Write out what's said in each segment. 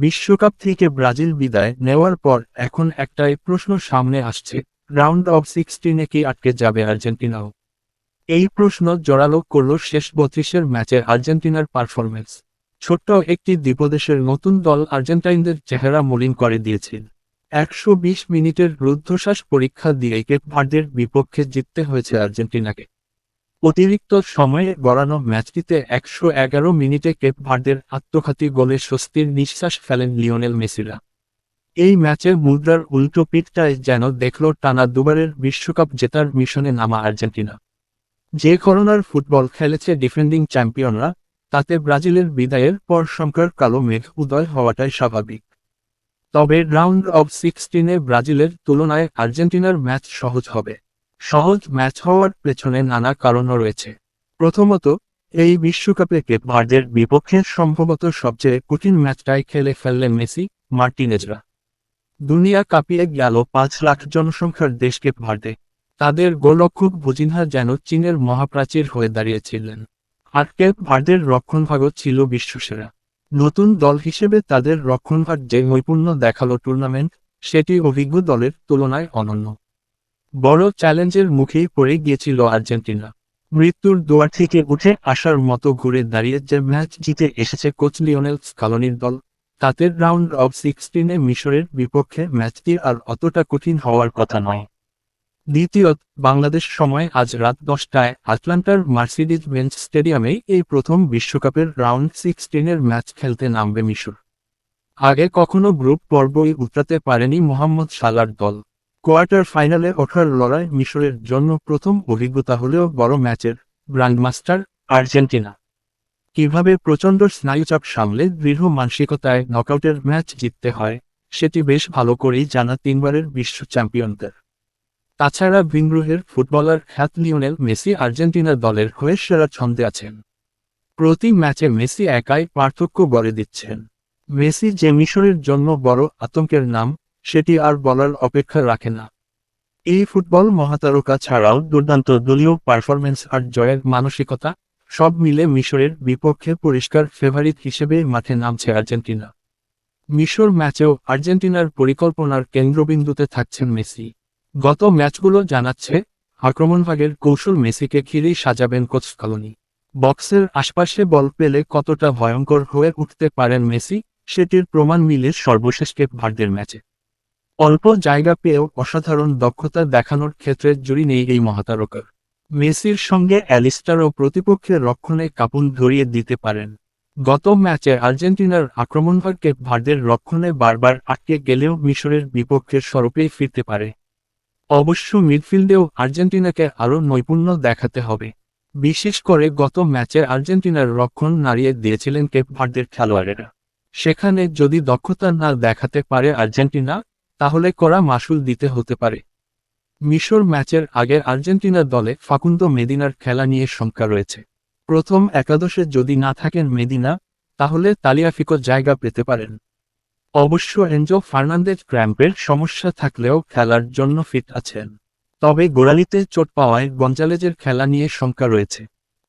বিশ্বকাপ থেকে ব্রাজিল বিদায় নেওয়ার পর এখন একটাই প্রশ্ন সামনে আসছে, রাউন্ড অফ 16 কি আটকে যাবে আর্জেন্টিনাও? এই প্রশ্ন জোরালো করল শেষ 32-এর ম্যাচে আর্জেন্টিনার পারফরম্যান্স। ছোট্ট একটি দ্বীপদেশের নতুন দল আর্জেন্টাইনদের চেহারা মলিন করে দিয়েছিল। 120 মিনিটের রুদ্ধশ্বাস পরীক্ষা দিয়ে কেপ ভার্দের বিপক্ষে জিততে হয়েছে আর্জেন্টিনাকে। অতিরিক্ত সময়ে গড়ানো ম্যাচটিতে 111 মিনিটে কেপ ভার্দের আত্মঘাতী গোলে স্বস্তির নিঃশ্বাস ফেলেন লিওনেল মেসিরা। এই ম্যাচে মুদ্রার উল্টো পিঠটায় যেন দেখল টানা দুবারের বিশ্বকাপ জেতার মিশনে নামা আর্জেন্টিনা। যে করোনার ফুটবল খেলেছে ডিফেন্ডিং চ্যাম্পিয়নরা, তাতে ব্রাজিলের বিদায়ের পর শঙ্কার কালো মেঘ উদয় হওয়াটাই স্বাভাবিক। তবে রাউন্ড অফ 16-এ ব্রাজিলের তুলনায় আর্জেন্টিনার ম্যাচ সহজ হবে। সহজ ম্যাচ হওয়ার পেছনে নানা কারণও রয়েছে। প্রথমত, এই বিশ্বকাপে কেপ ভার্দের বিপক্ষে সম্ভবত সবচেয়ে কঠিন ম্যাচটাই খেলে ফেললেন মেসি, মার্টিনেজরা। দুনিয়া কাঁপিয়ে গেল 5 লাখ জনসংখ্যার দেশ কেপ ভার্দে। তাদের গোলরক্ষক বুজিনহা যেন চীনের মহাপ্রাচীর হয়ে দাঁড়িয়েছিলেন। আর কেপ ভার্দের রক্ষণভাগও ছিল বিশ্বসেরা। নতুন দল হিসেবে তাদের রক্ষণভাগ যে নৈপুণ্য দেখালো টুর্নামেন্ট, সেটি অভিজ্ঞ দলের তুলনায় অনন্য। বড় চ্যালেঞ্জের মুখেই পড়ে গিয়েছিল আর্জেন্টিনা। মৃত্যুর দুয়ার থেকে উঠে আসার মতো ঘুরে দাঁড়িয়ে যে ম্যাচ জিতে এসেছে কোচ লিওনেল স্কালোনির দল, তাতে রাউন্ড অফ 16-এ মিশরের বিপক্ষে ম্যাচটি আর অতটা কঠিন হওয়ার কথা নয়। দ্বিতীয়ত, বাংলাদেশ সময় আজ রাত 10টায় আটলান্টার মার্সিডিজ বেঞ্চ স্টেডিয়ামেই এই প্রথম বিশ্বকাপের রাউন্ড 16-এর ম্যাচ খেলতে নামবে মিশর। আগে কখনো গ্রুপ পর্বই উতরাতে পারেনি মোহাম্মদ সালার দল। কোয়ার্টার ফাইনালে ওঠার লড়াই মিশরের জন্য প্রথম অভিজ্ঞতা হলেও বড় ম্যাচের গ্র্যান্ডমাস্টার আর্জেন্টিনা কিভাবে প্রচণ্ড স্নায়ুচাপ সামলে দৃঢ় মানসিকতায় নকআউটের ম্যাচ জিততে হয়, সেটি বেশ ভালো করেই জানা তিনবারের বিশ্ব চ্যাম্পিয়নদের। তাছাড়া ভিনগ্রহের ফুটবলার খ্যাত লিওনেল মেসি আর্জেন্টিনা দলের হয়ে সেরা ছন্দে আছেন। প্রতি ম্যাচে মেসি একাই পার্থক্য গড়ে দিচ্ছেন। মেসি যে মিশরের জন্য বড় আতঙ্কের নাম, সেটি আর বলার অপেক্ষা রাখে না। এই ফুটবল মহাতারকা ছাড়াও দুর্দান্ত দলীয় পারফরম্যান্স আর জয়ের মানসিকতা, সব মিলে মিশরের বিপক্ষে পরিষ্কার ফেভারিট হিসেবে মাঠে নামছে আর্জেন্টিনা। মিশর ম্যাচেও আর্জেন্টিনার পরিকল্পনার কেন্দ্রবিন্দুতে থাকছেন মেসি। গত ম্যাচগুলো জানাচ্ছে, আক্রমণভাগের কৌশল মেসিকে ঘিরেই সাজাবেন কোচ স্কালোনি। বক্সের আশপাশে বল পেলে কতটা ভয়ঙ্কর হয়ে উঠতে পারেন মেসি, সেটির প্রমাণ মিলে সর্বশেষ কেপ ভার্দের ম্যাচে। অল্প জায়গা পেয়েও অসাধারণ দক্ষতা দেখানোর ক্ষেত্রে জুড়ি নেই এই মহাতারকার। মেসির সঙ্গে অ্যালিস্টারও প্রতিপক্ষের রক্ষণে কাঁপুন ধরিয়ে দিতে পারেন। গত ম্যাচে আর্জেন্টিনার আক্রমণভাগ কেপ ভার্দের রক্ষণে বারবার আটকে গেলেও মিশরের বিপক্ষের স্বরূপেই ফিরতে পারে। অবশ্য মিডফিল্ডেও আর্জেন্টিনাকে আরও নৈপুণ্য দেখাতে হবে। বিশেষ করে গত ম্যাচে আর্জেন্টিনার রক্ষণ নাড়িয়ে দিয়েছিলেন কেপ ভার্দের খেলোয়াড়েরা। সেখানে যদি দক্ষতা না দেখাতে পারে আর্জেন্টিনা, তাহলে কড়া মাশুল দিতে হতে পারে। মিশর ম্যাচের আগে আর্জেন্টিনা দলে ফাকুন্দো মেদিনার খেলা নিয়ে শঙ্কা রয়েছে। প্রথম একাদশে যদি না থাকেন মেদিনা, তাহলে তালিয়াফিকো জায়গা পেতে পারেন। অবশ্য এনজো ফার্নান্দেজ ক্র্যাম্পের সমস্যা থাকলেও খেলার জন্য ফিট আছেন। তবে গোড়ালিতে চোট পাওয়ায় গঞ্জালেজের খেলা নিয়ে শঙ্কা রয়েছে।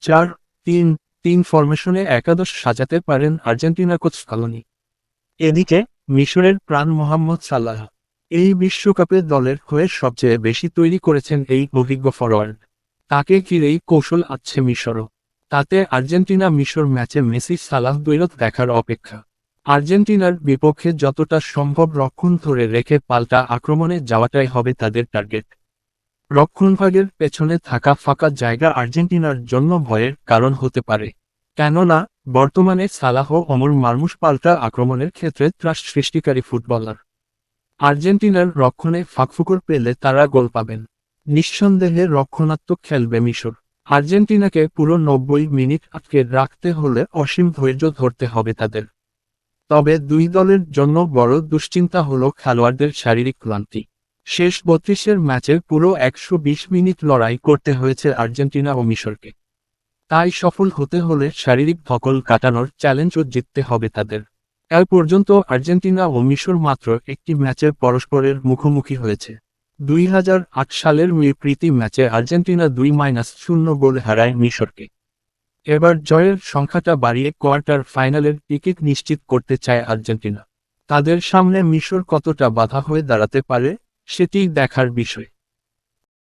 4-3-3 ফরমেশনে একাদশ সাজাতে পারেন আর্জেন্টিনা কোচ স্কালোনি। এদিকে মিশরের প্রাণ মোহাম্মদ সালাহ এই বিশ্বকাপে দলের হয়ে সবচেয়ে বেশি তৈরি করেছেন এই অভিজ্ঞ ফরোয়ার্ড। তাকে ঘিরেই কৌশল আছে মিশরও। তাতে আর্জেন্টিনা মিশর ম্যাচে মেসি সালাহ দ্বৈরথ দেখার অপেক্ষা। আর্জেন্টিনার বিপক্ষে যতটা সম্ভব রক্ষণ ধরে রেখে পাল্টা আক্রমণে যাওয়াটাই হবে তাদের টার্গেট। রক্ষণভাগের পেছনে থাকা ফাঁকা জায়গা আর্জেন্টিনার জন্য ভয়ের কারণ হতে পারে। কেননা বর্তমানে সালাহ ও ওমর মারমুশ পাল্টা আক্রমণের ক্ষেত্রে ত্রাস সৃষ্টিকারী ফুটবলার। আর্জেন্টিনার রক্ষণে ফাঁকফোকর পেলে তারা গোল পাবেন। নিঃসন্দেহে রক্ষণাত্মক খেলবে মিশর। আর্জেন্টিনাকে পুরো 90 মিনিট আটকে রাখতে হলে অসীম ধৈর্য ধরতে হবে তাদের। তবে দুই দলের জন্য বড় দুশ্চিন্তা হল খেলোয়াড়দের শারীরিক ক্লান্তি। শেষ 32-এর ম্যাচে পুরো 120 মিনিট লড়াই করতে হয়েছে আর্জেন্টিনা ও মিশরকে। তাই সফল হতে হলে শারীরিক ধকল কাটানোর চ্যালেঞ্জও জিততে হবে তাদের। এ পর্যন্ত আর্জেন্টিনা ও মিশর মাত্র একটি ম্যাচে পরস্পরের মুখোমুখি হয়েছে। 2008 সালের প্রীতি ম্যাচে আর্জেন্টিনা 2-0 গোলে হারায় মিশরকে। এবার জয়ের সংখ্যাটা বাড়িয়ে কোয়ার্টার ফাইনালের টিকিট নিশ্চিত করতে চায় আর্জেন্টিনা। তাদের সামনে মিশর কতটা বাধা হয়ে দাঁড়াতে পারে সেটিই দেখার বিষয়।